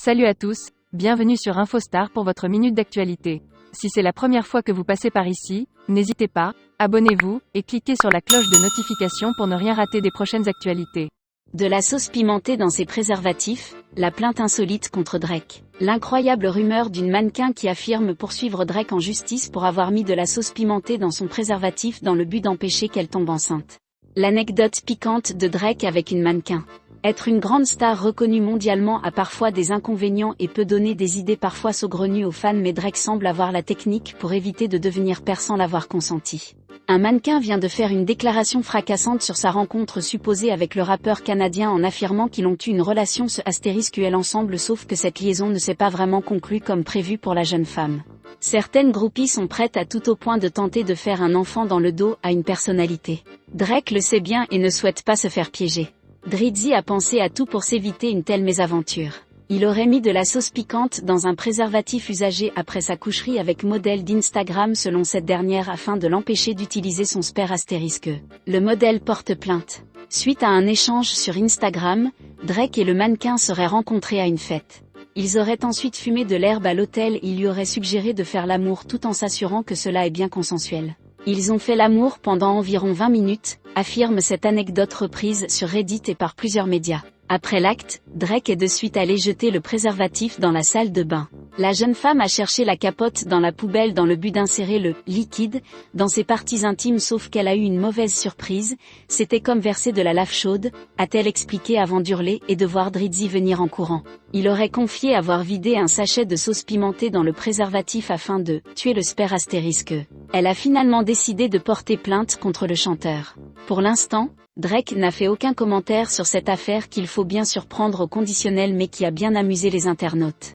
Salut à tous, bienvenue sur InfoStar pour votre minute d'actualité. Si c'est la première fois que vous passez par ici, n'hésitez pas, abonnez-vous, et cliquez sur la cloche de notification pour ne rien rater des prochaines actualités. De la sauce pimentée dans ses préservatifs, la plainte insolite contre Drake. L'incroyable rumeur d'une mannequin qui affirme poursuivre Drake en justice pour avoir mis de la sauce pimentée dans son préservatif dans le but d'empêcher qu'elle tombe enceinte. L'anecdote piquante de Drake avec une mannequin. Être une grande star reconnue mondialement a parfois des inconvénients et peut donner des idées parfois saugrenues aux fans, mais Drake semble avoir la technique pour éviter de devenir père sans l'avoir consenti. Un mannequin vient de faire une déclaration fracassante sur sa rencontre supposée avec le rappeur canadien en affirmant qu'ils ont eu une relation *QL ensemble, sauf que cette liaison ne s'est pas vraiment conclue comme prévu pour la jeune femme. Certaines groupies sont prêtes à tout au point de tenter de faire un enfant dans le dos à une personnalité. Drake le sait bien et ne souhaite pas se faire piéger. Drizzy a pensé à tout pour s'éviter une telle mésaventure. Il aurait mis de la sauce piquante dans un préservatif usagé après sa coucherie avec modèle d'Instagram selon cette dernière afin de l'empêcher d'utiliser son sperme *. Le modèle porte plainte. Suite à un échange sur Instagram, Drake et le mannequin seraient rencontrés à une fête. Ils auraient ensuite fumé de l'herbe à l'hôtel et il lui aurait suggéré de faire l'amour tout en s'assurant que cela est bien consensuel. Ils ont fait l'amour pendant environ 20 minutes, affirme cette anecdote reprise sur Reddit et par plusieurs médias. Après l'acte, Drake est de suite allé jeter le préservatif dans la salle de bain. La jeune femme a cherché la capote dans la poubelle dans le but d'insérer le liquide dans ses parties intimes, sauf qu'elle a eu une mauvaise surprise, c'était comme verser de la lave chaude, a-t-elle expliqué avant d'hurler et de voir Drizzy venir en courant. Il aurait confié avoir vidé un sachet de sauce pimentée dans le préservatif afin de tuer le sperme *. Elle a finalement décidé de porter plainte contre le chanteur. Pour l'instant, Drake n'a fait aucun commentaire sur cette affaire qu'il faut bien sûr prendre au conditionnel mais qui a bien amusé les internautes.